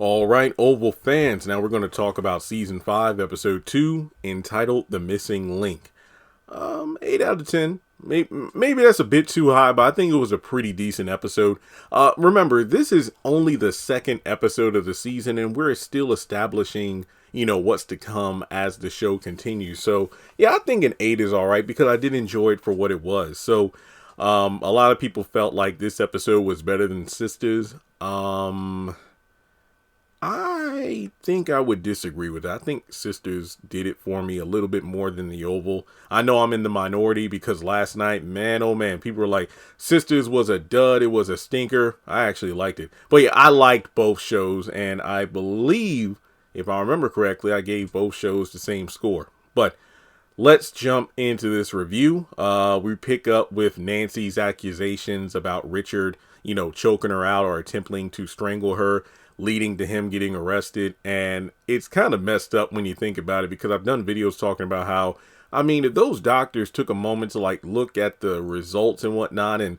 All right, Oval fans, now we're going to talk about Season 5, Episode 2, entitled The Missing Link. 8 out of 10. Maybe that's a bit too high, but I think it was a pretty decent episode. Remember, this is only the second episode of the season, and we're still establishing, what's to come as the show continues. So, yeah, I think an 8 is all right because I did enjoy it for what it was. So, a lot of people felt like this episode was better than Sisters. I think I would disagree with that. I think Sisters did it for me a little bit more than The Oval. I know I'm in the minority because last night, man, oh man, people were like, Sisters was a dud, it was a stinker. I actually liked it. But yeah, I liked both shows, and I believe, if I remember correctly, I gave both shows the same score. But let's jump into this review. We pick up with Nancy's accusations about Richard, choking her out or attempting to strangle her, leading to him getting arrested. And it's kind of messed up when you think about it, because I've done videos talking about how, if those doctors took a moment to look at the results and whatnot and,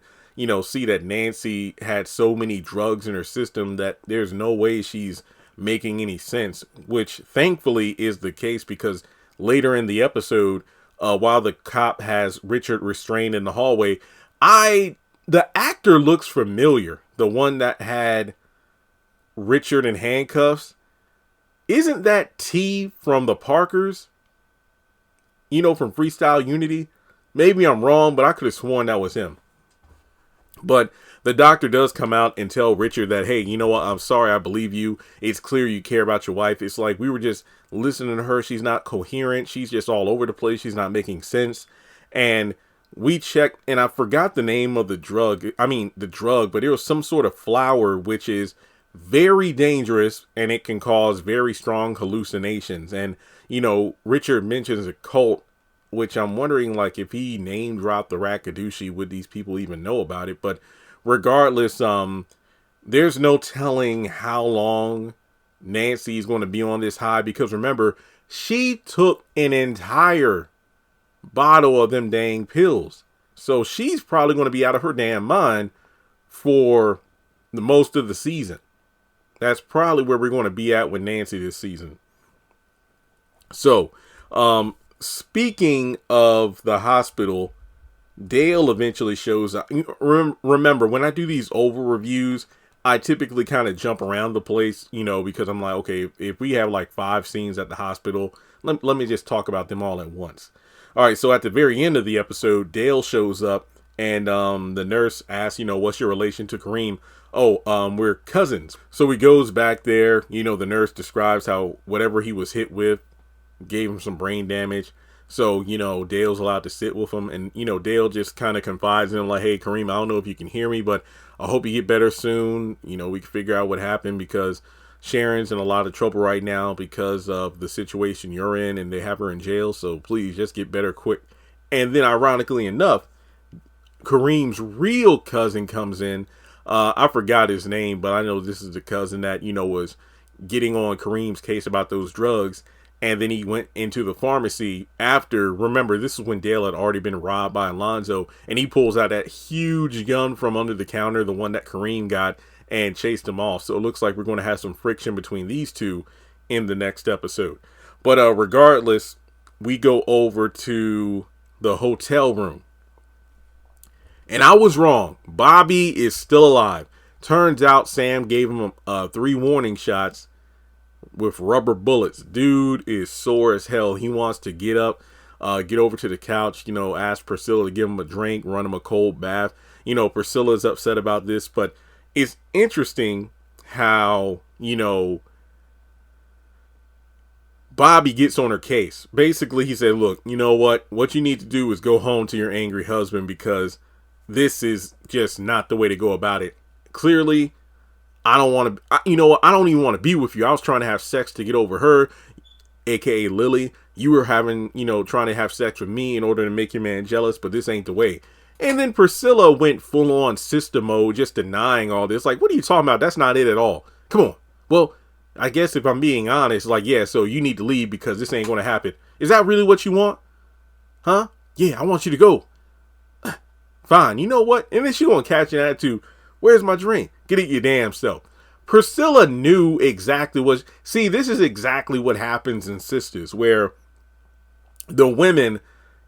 see that Nancy had so many drugs in her system that there's no way she's making any sense, which thankfully is the case, because later in the episode, while the cop has Richard restrained in the hallway, the actor looks familiar. The one that had Richard in handcuffs. Isn't that T from the Parkers? From Freestyle Unity? Maybe I'm wrong, but I could have sworn that was him. But the doctor does come out and tell Richard that, hey, you know what? I'm sorry. I believe you. It's clear you care about your wife. It's like we were just listening to her. She's not coherent. She's just all over the place. She's not making sense. And we checked, and I forgot the name of the drug. But it was some sort of flower, which is very dangerous, and it can cause very strong hallucinations. And, Richard mentions a cult, which I'm wondering, if he name dropped the Rakadouchi, would these people even know about it? But regardless, there's no telling how long Nancy's going to be on this high, because remember, she took an entire bottle of them dang pills. So she's probably going to be out of her damn mind for the most of the season. That's probably where we're going to be at with Nancy this season. So, speaking of the hospital, Dale eventually shows up. Remember, when I do these Oval reviews, I typically kind of jump around the place, because I'm like, okay, if we have 5 scenes at the hospital, let me just talk about them all at once. All right, so at the very end of the episode, Dale shows up, and the nurse asks, what's your relation to Kareem? Oh, we're cousins. So he goes back there. The nurse describes how whatever he was hit with gave him some brain damage. So, Dale's allowed to sit with him. And, Dale just kind of confides in him hey, Kareem, I don't know if you can hear me, but I hope you get better soon. We can figure out what happened, because Sharon's in a lot of trouble right now because of the situation you're in, and they have her in jail. So please just get better quick. And then, ironically enough, Kareem's real cousin comes in. I forgot his name, but I know this is the cousin that, was getting on Kareem's case about those drugs. And then he went into the pharmacy after. Remember, this is when Dale had already been robbed by Alonzo. And he pulls out that huge gun from under the counter, the one that Kareem got, and chased him off. So it looks like we're going to have some friction between these two in the next episode. But regardless, we go over to the hotel room. And I was wrong. Bobby is still alive. Turns out Sam gave him 3 warning shots with rubber bullets. Dude is sore as hell. He wants to get up, get over to the couch, ask Priscilla to give him a drink, run him a cold bath. Priscilla's upset about this, but it's interesting how, Bobby gets on her case. Basically, he said, look, you know what you need to do is go home to your angry husband, because this is just not the way to go about it. Clearly, I don't want to, I don't even want to be with you. I was trying to have sex to get over her, aka Lily. You were trying to have sex with me in order to make your man jealous, but this ain't the way. And then Priscilla went full on sister mode, just denying all this. What are you talking about? That's not it at all. Come on. Well, I guess if I'm being honest, yeah, so you need to leave because this ain't going to happen. Is that really what you want? Huh? Yeah, I want you to go. Fine, you know what? And then she gonna catch an attitude. Where's my drink? Get it your damn self. Priscilla knew exactly what. See, this is exactly what happens in Sisters, where the women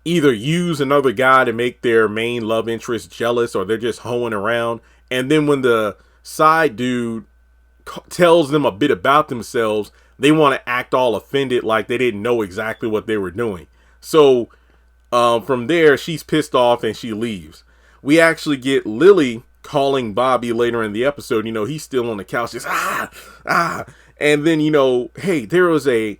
either use another guy to make their main love interest jealous, or they're just hoeing around. And then when the side dude tells them a bit about themselves, they want to act all offended, like they didn't know exactly what they were doing. So from there, she's pissed off and she leaves. We actually get Lily calling Bobby later in the episode. He's still on the couch, just and then hey, there's a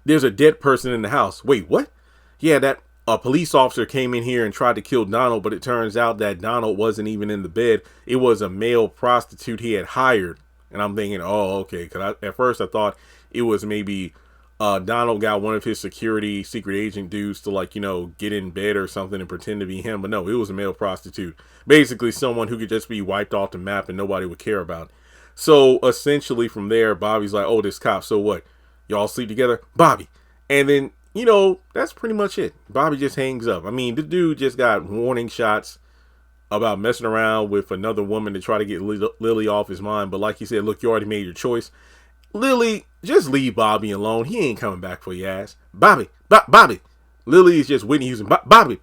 dead person in the house. Wait, what? Yeah, that a police officer came in here and tried to kill Donald, but it turns out that Donald wasn't even in the bed. It was a male prostitute he had hired. And I'm thinking, oh, okay. Because at first I thought it was maybe Donald got one of his security secret agent dudes to get in bed or something and pretend to be him. But no, it was a male prostitute. Basically someone who could just be wiped off the map and nobody would care about. So essentially from there, Bobby's like, oh, this cop. So what? Y'all sleep together? Bobby. And then, that's pretty much it. Bobby just hangs up. I mean, the dude just got warning shots about messing around with another woman to try to get Lily off his mind. But like you said, look, you already made your choice. Lily, just leave Bobby alone. He ain't coming back for your ass. Bobby. Lily is just Whitney Houston. Bobby,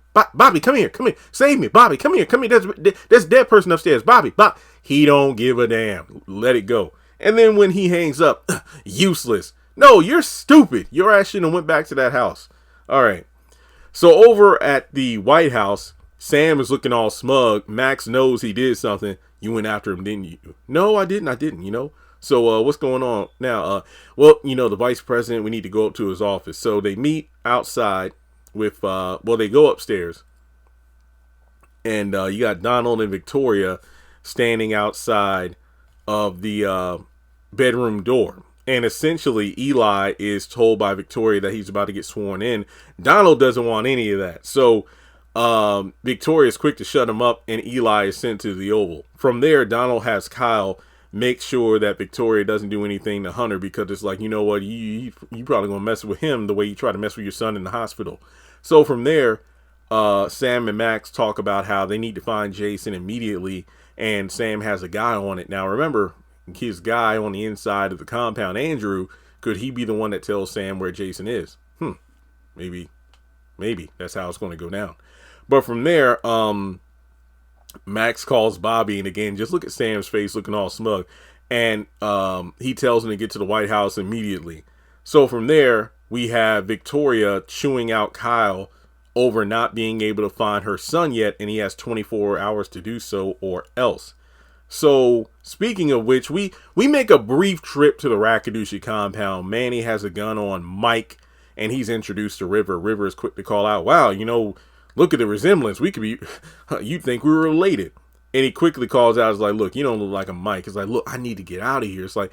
come here. Save me. Bobby, come here. There's a dead person upstairs. Bobby. He don't give a damn. Let it go. And then when he hangs up, useless. No, you're stupid. Your ass shouldn't have went back to that house. All right. So over at the White House, Sam is looking all smug. Max knows he did something. You went after him, didn't you? No, I didn't. So what's going on now? The vice president, we need to go up to his office. So they meet outside with, they go upstairs. And you got Donald and Victoria standing outside of the bedroom door. And essentially, Eli is told by Victoria that he's about to get sworn in. Donald doesn't want any of that. So Victoria is quick to shut him up, and Eli is sent to the Oval. From there, Donald has Kyle make sure that Victoria doesn't do anything to Hunter, because it's like, you know what, you probably going to mess with him the way you try to mess with your son in the hospital. So from there, Sam and Max talk about how they need to find Jason immediately, and Sam has a guy on it. Now, remember, his guy on the inside of the compound, Andrew, could he be the one that tells Sam where Jason is? Maybe that's how it's going to go down. But from there, Max calls Bobby, and again, just look at Sam's face looking all smug, and he tells him to get to the White House immediately. So from there, we have Victoria chewing out Kyle over not being able to find her son yet, and he has 24 hours to do so or else. So, speaking of which, we make a brief trip to the Rakadushi compound. Manny has a gun on Mike, and he's introduced to River. River is quick to call out, wow, look at the resemblance. We could be, you'd think we were related. And he quickly calls out, is like, look, you don't look like a Mike. It's like, look, I need to get out of here. It's like,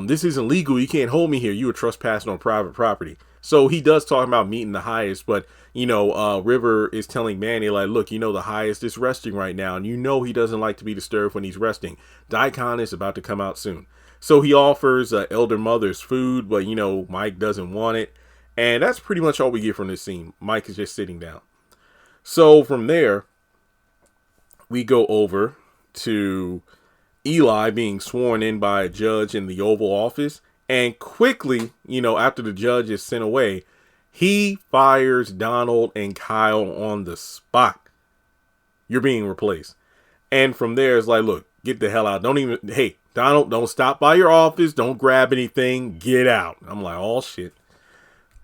this isn't legal. You can't hold me here. You were trespassing on private property. So he does talk about meeting the highest, but River is telling Manny, like, look, the highest is resting right now, and he doesn't like to be disturbed when he's resting. Daikon is about to come out soon. So he offers elder mother's food, but Mike doesn't want it. And that's pretty much all we get from this scene. Mike is just sitting down. So from there, we go over to Eli being sworn in by a judge in the Oval Office. And quickly, after the judge is sent away, he fires Donald and Kyle on the spot. You're being replaced. And from there, it's like, look, get the hell out. Hey, Donald, don't stop by your office. Don't grab anything. Get out. I'm like, oh, shit.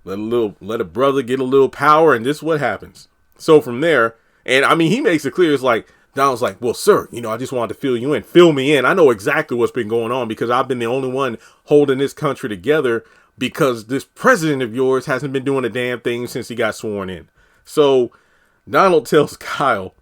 Let a brother get a little power, and this is what happens. So from there, and I mean, he makes it clear. It's like, Donald's like, well, sir, I just wanted to fill you in. Fill me in. I know exactly what's been going on, because I've been the only one holding this country together, because this president of yours hasn't been doing a damn thing since he got sworn in. So Donald tells Kyle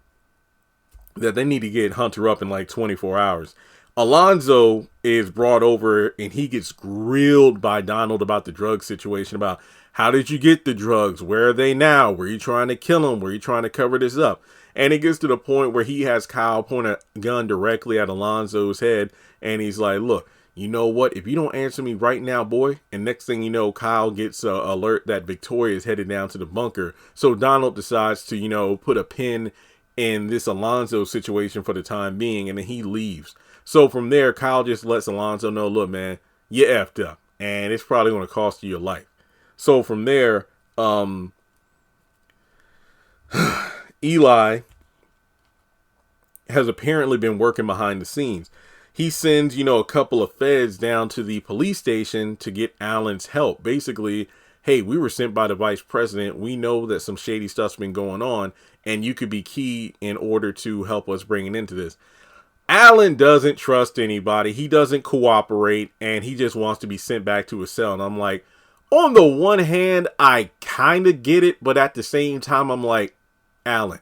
that they need to get Hunter up in like 24 hours. Alonzo is brought over, and he gets grilled by Donald about the drug situation, about how did you get the drugs? Where are they now? Were you trying to kill him? Were you trying to cover this up? And it gets to the point where he has Kyle point a gun directly at Alonzo's head. And he's like, look, you know what? If you don't answer me right now, boy. And next thing you know, Kyle gets an alert that Victoria is headed down to the bunker. So Donald decides to, put a pin in this Alonzo situation for the time being. And then he leaves. So from there, Kyle just lets Alonzo know, look, man, you effed up, and it's probably going to cost you your life. So from there, Eli has apparently been working behind the scenes. He sends, a couple of feds down to the police station to get Alan's help. Basically, hey, we were sent by the vice president. We know that some shady stuff's been going on, and you could be key in order to help us bring it into this. Alan doesn't trust anybody. He doesn't cooperate, and he just wants to be sent back to his cell. And I'm like, on the one hand, I kind of get it, but at the same time, I'm like, Alan,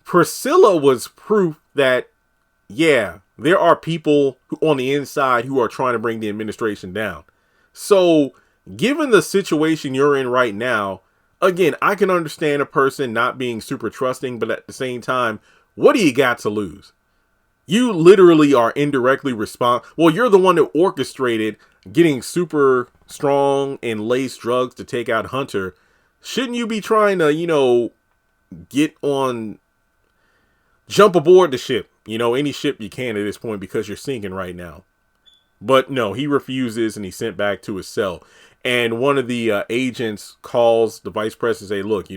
Priscilla was proof that, yeah, there are people on the inside who are trying to bring the administration down. So, given the situation you're in right now, again, I can understand a person not being super trusting, but at the same time, what do you got to lose? You literally are indirectly responsible. Well, you're the one that orchestrated getting super strong and laced drugs to take out Hunter. Shouldn't you be trying to, jump aboard the ship, any ship you can at this point, because you're sinking right now. But no, he refuses, and he's sent back to his cell. And one of the agents calls the vice president and say, look,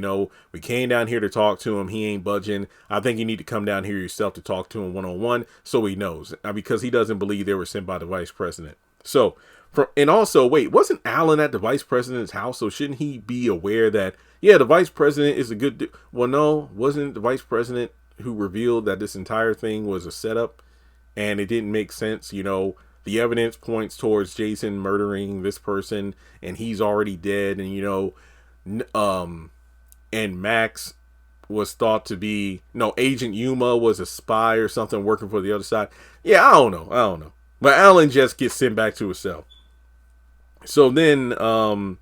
we came down here to talk to him. He ain't budging. I think you need to come down here yourself to talk to him one-on-one so he knows. Because he doesn't believe they were sent by the vice president. So, wasn't Alan at the vice president's house? So shouldn't he be aware that, yeah, the vice president is a good... Well, no, wasn't the vice president who revealed that this entire thing was a setup and it didn't make sense? The evidence points towards Jason murdering this person, and he's already dead. And, and Max was thought to be, Agent Yuma was a spy or something working for the other side. Yeah, I don't know. But Alan just gets sent back to his cell. So then, oh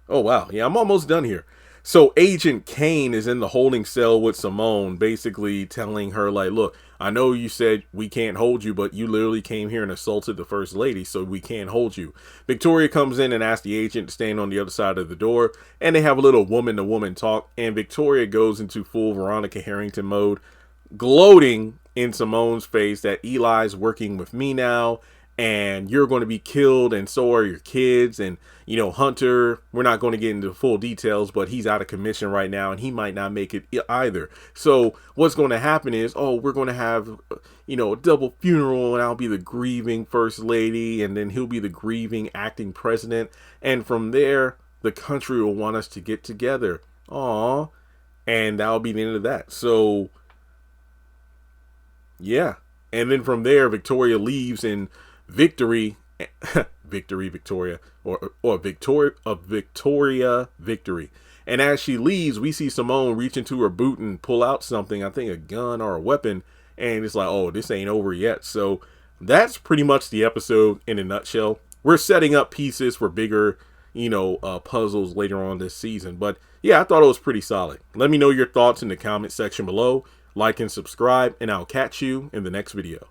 wow. Yeah, I'm almost done here. So Agent Kane is in the holding cell with Simone, basically telling her, like, look, I know you said we can't hold you, but you literally came here and assaulted the first lady, so we can't hold you. Victoria comes in and asks the agent to stand on the other side of the door, and they have a little woman-to-woman talk, and Victoria goes into full Veronica Harrington mode, gloating in Simone's face that Eli's working with me now, and you're going to be killed, and so are your kids, and Hunter, we're not going to get into full details, but he's out of commission right now, and he might not make it either. So what's going to happen is, we're going to have, a double funeral, and I'll be the grieving first lady, and then he'll be the grieving acting president, and from there, the country will want us to get together. Aww. And that'll be the end of that. So, yeah. And then from there, Victoria leaves, and Victoria, or Victoria Victory. And as she leaves, we see Simone reach into her boot and pull out something, I think a gun or a weapon, and it's like, oh, this ain't over yet. So that's pretty much the episode in a nutshell. We're setting up pieces for bigger, puzzles later on this season. But yeah, I thought it was pretty solid. Let me know your thoughts in the comment section below. Like and subscribe, and I'll catch you in the next video.